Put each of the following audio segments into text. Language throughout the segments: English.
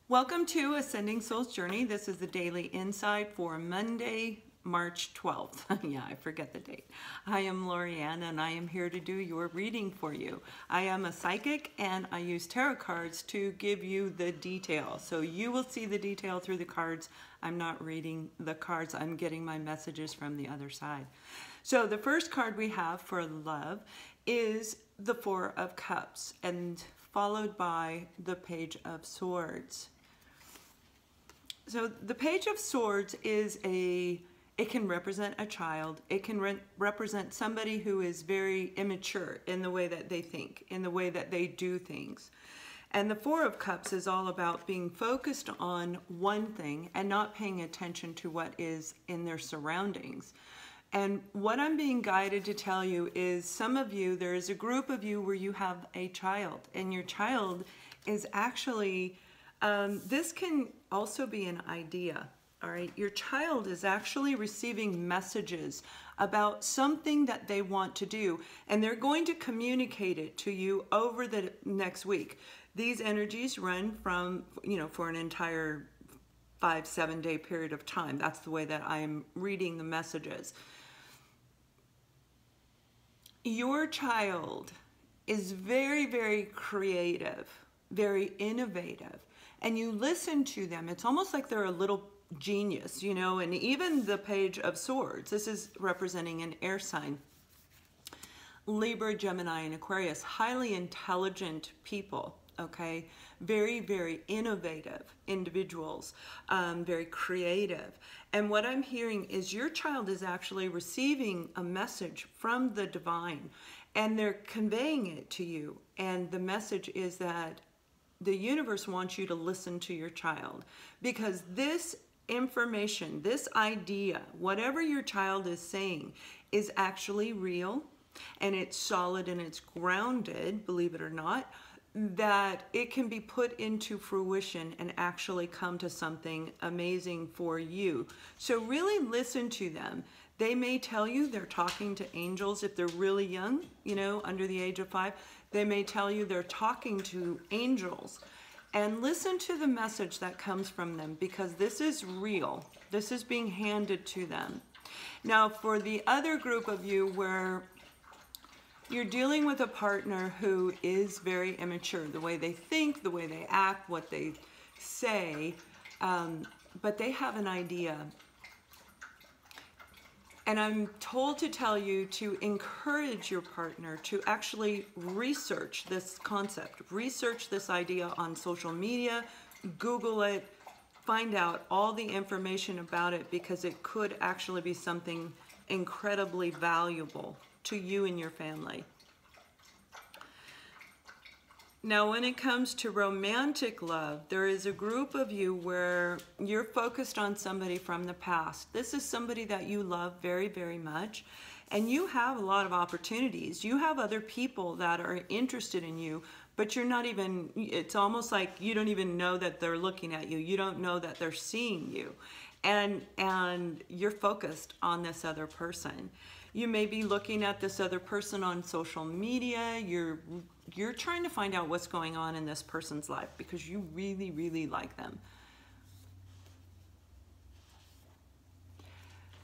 Welcome to Ascending Soul's Journey. This is the daily insight for Monday, March 12th. Yeah, I forget the date. I am Lorianne and I am here to do your reading for you. I am a psychic and I use tarot cards to give you the detail. So you will see the detail through the cards. I'm not reading the cards. I'm getting my messages from the other side. So the first card we have for love is the Four of Cups and followed by the Page of Swords. So the Page of Swords is it can represent a child. It can represent somebody who is very immature in the way that they think, in the way that they do things. And the Four of Cups is all about being focused on one thing and not paying attention to what is in their surroundings. And what I'm being guided to tell you is some of you, there is a group of you where you have a child and your child is actually, this can also be an idea, all right? Your child is actually receiving messages about something that they want to do, and they're going to communicate it to you over the next week. These energies run from, for an entire 5-7 day period of time. That's the way that I'm reading the messages. Your child is very, very creative, very innovative, and you listen to them. It's almost like they're a little genius, and even the Page of Swords, this is representing an air sign. Libra, Gemini, and Aquarius, highly intelligent people, okay? Very, very innovative individuals, very creative. And what I'm hearing is your child is actually receiving a message from the divine and they're conveying it to you. And the message is that the universe wants you to listen to your child because this information, this idea, whatever your child is saying is actually real and it's solid and it's grounded, believe it or not, that it can be put into fruition and actually come to something amazing for you. So really listen to them. They may tell you they're talking to angels if they're really young, under the age of 5. They may tell you they're talking to angels. And listen to the message that comes from them because this is real. This is being handed to them. Now, for the other group of you where you're dealing with a partner who is very immature, the way they think, the way they act, what they say, but they have an idea. And I'm told to tell you to encourage your partner to actually research this concept, research this idea on social media, Google it, find out all the information about it because it could actually be something incredibly valuable to you and your family. Now, when it comes to romantic love, there is a group of you where you're focused on somebody from the past. This is somebody that you love very, very much, and you have a lot of opportunities. You have other people that are interested in you, but you're not even, it's almost like you don't even know that they're looking at you. You don't know that they're seeing you, and you're focused on this other person. You may be looking at this other person on social media. You're trying to find out what's going on in this person's life because you really, really like them.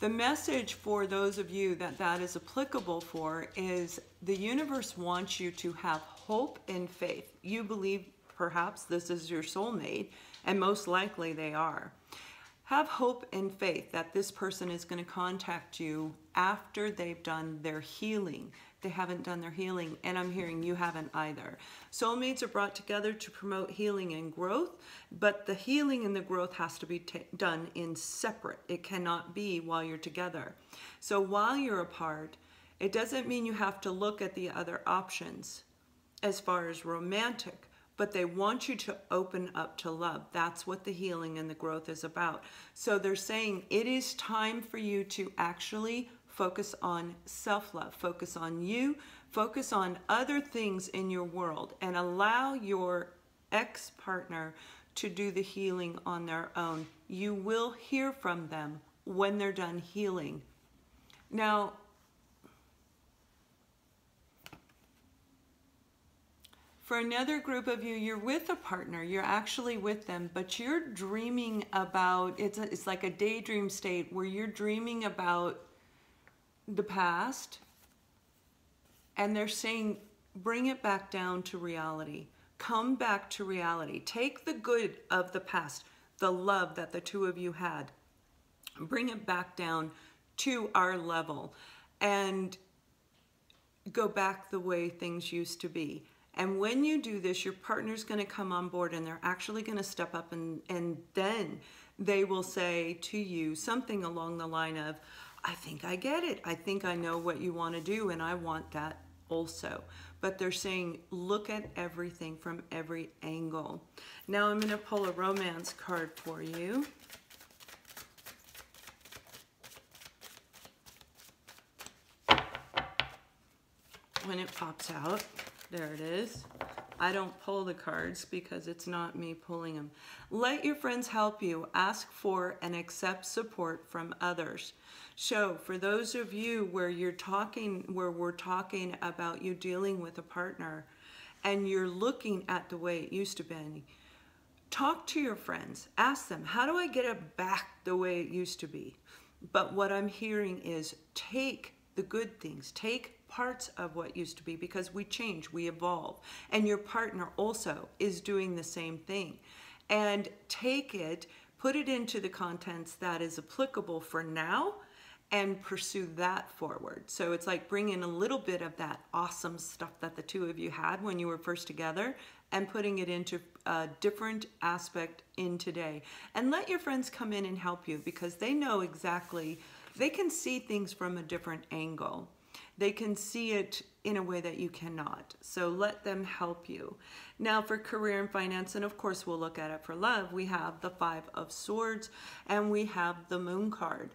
The message for those of you that is applicable for is the universe wants you to have hope and faith. You believe perhaps this is your soulmate, and most likely they are. Have hope and faith that this person is going to contact you after they've done their healing. They haven't done their healing, and I'm hearing you haven't either. Soulmates are brought together to promote healing and growth, but the healing and the growth has to be done in separate. It cannot be while you're together. So while you're apart, it doesn't mean you have to look at the other options as far as romantic, but they want you to open up to love. That's what the healing and the growth is about. So they're saying it is time for you to actually focus on self-love, focus on you, focus on other things in your world, and allow your ex-partner to do the healing on their own. You will hear from them when they're done healing. Now, For another group of you, you're with a partner, you're actually with them, but you're dreaming about, it's like a daydream state where you're dreaming about the past, and they're saying, bring it back down to reality. Come back to reality. Take the good of the past, the love that the two of you had, bring it back down to our level and go back the way things used to be. And when you do this, your partner's going to come on board, and they're actually going to step up, and then they will say to you something along the line of, I think I get it. I think I know what you want to do, and I want that also. But they're saying, look at everything from every angle. Now I'm going to pull a romance card for you. When it pops out, there it is. I don't pull the cards because it's not me pulling them. Let your friends help you. Ask for and accept support from others. So for those of you where we're talking about you dealing with a partner and you're looking at the way it used to be, talk to your friends. Ask them, how do I get it back the way it used to be? But what I'm hearing is take the good things, take parts of what used to be, because we change, we evolve, and your partner also is doing the same thing. And take it, put it into the contents that is applicable for now, and pursue that forward. So it's like bringing a little bit of that awesome stuff that the two of you had when you were first together and putting it into a different aspect in today. And let your friends come in and help you, because they know exactly, they can see things from a different angle. They can see it in a way that you cannot. So let them help you. Now for career and finance, and of course we'll look at it for love, we have the Five of Swords and we have the Moon card.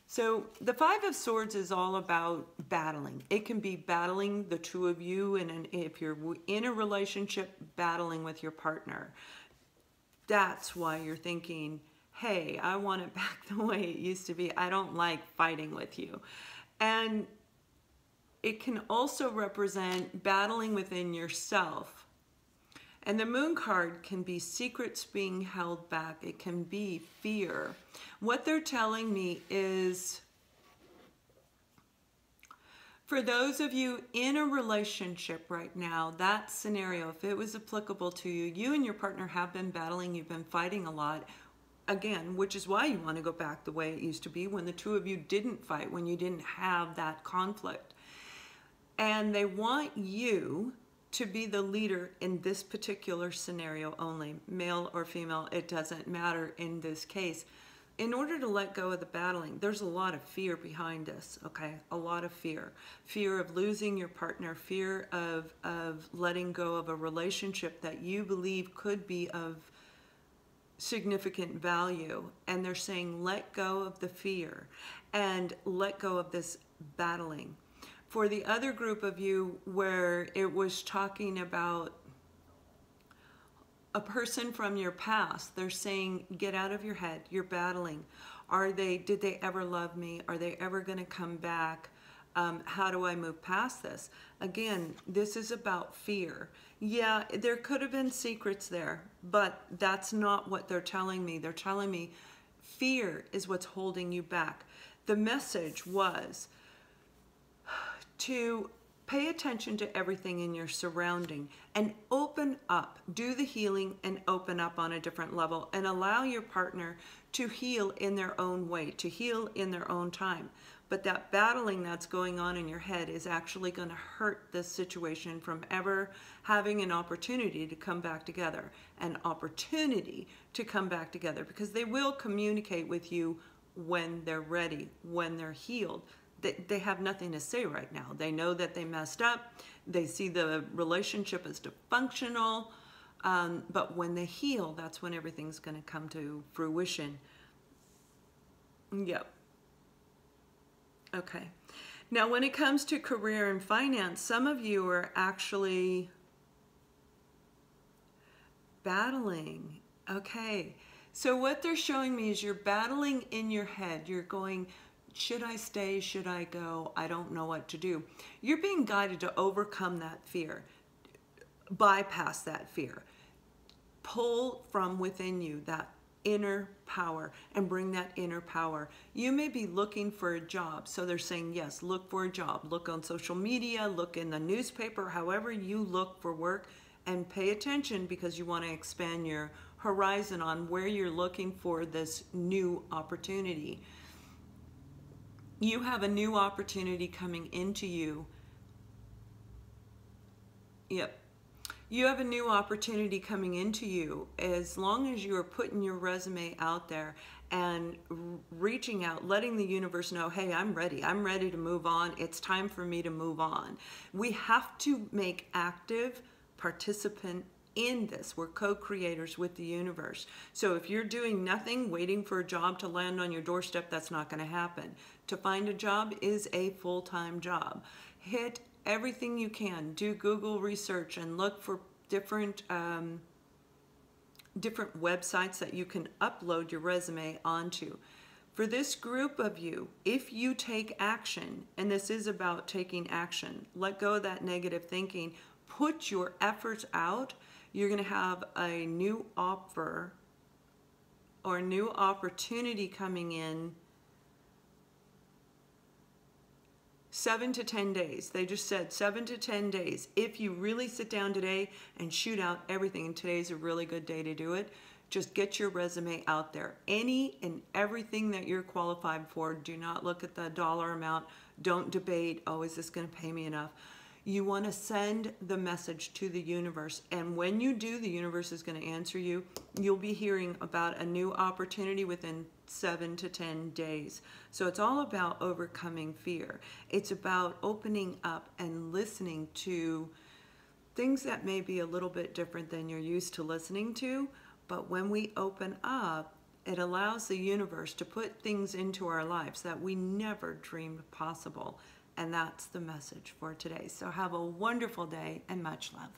So the Five of Swords is all about battling. It can be battling the two of you, and if you're in a relationship, battling with your partner. That's why you're thinking, hey, I want it back the way it used to be. I don't like fighting with you. And it can also represent battling within yourself. And the Moon card can be secrets being held back. It can be fear. What they're telling me is, for those of you in a relationship right now, that scenario, if it was applicable to you, you and your partner have been battling, you've been fighting a lot. Again, which is why you want to go back the way it used to be, when the two of you didn't fight, when you didn't have that conflict. And they want you to be the leader in this particular scenario only, male or female, it doesn't matter in this case. In order to let go of the battling, there's a lot of fear behind this, okay? A lot of fear. Fear of losing your partner, fear of letting go of a relationship that you believe could be of significant value. And they're saying, let go of the fear and let go of this battling. For the other group of you where it was talking about a person from your past, they're saying, get out of your head, you're battling. Did they ever love me? Are they ever going to come back? How do I move past this? Again, this is about fear. Yeah, there could have been secrets there, but that's not what they're telling me. They're telling me fear is what's holding you back. The message was to pay attention to everything in your surrounding and open up, do the healing and open up on a different level, and allow your partner to heal in their own way, to heal in their own time. But that battling that's going on in your head is actually going to hurt this situation from ever having an opportunity to come back together, because they will communicate with you when they're ready, when they're healed. They have nothing to say right now. They know that they messed up. They see the relationship as dysfunctional. But when they heal, that's when everything's going to come to fruition. Yep. Okay. Now, when it comes to career and finance, some of you are actually battling. Okay. So what they're showing me is you're battling in your head. You're going, should I stay? Should I go? I don't know what to do. You're being guided to overcome that fear. bypass that fear. Pull from within you that inner power and bring that inner power. You may be looking for a job, so they're saying, yes, look for a job. Look on social media, look in the newspaper, however you look for work, and pay attention because you want to expand your horizon on where you're looking for this new opportunity. You have a new opportunity coming into you. Yep. You have a new opportunity coming into you as long as you are putting your resume out there and reaching out, letting the universe know, hey, I'm ready to move on. It's time for me to move on. We have to make active participant in this. We're co-creators with the universe. So if you're doing nothing, waiting for a job to land on your doorstep, that's not going to happen. To find a job is a full-time job. Hit everything you can. Do Google research and look for different websites that you can upload your resume onto. For this group of you, if you take action, and this is about taking action, let go of that negative thinking, put your efforts out, you're going to have a new offer or a new opportunity coming in 7 to 10 days. They just said 7 to 10 days. If you really sit down today and shoot out everything, and today's a really good day to do it, just get your resume out there. Any and everything that you're qualified for. Do not look at the dollar amount. Don't debate, oh, is this going to pay me enough? You want to send the message to the universe. And when you do, the universe is going to answer you. You'll be hearing about a new opportunity within 7 to 10 days. So it's all about overcoming fear. It's about opening up and listening to things that may be a little bit different than you're used to listening to. But when we open up, it allows the universe to put things into our lives that we never dreamed possible. And that's the message for today. So have a wonderful day and much love.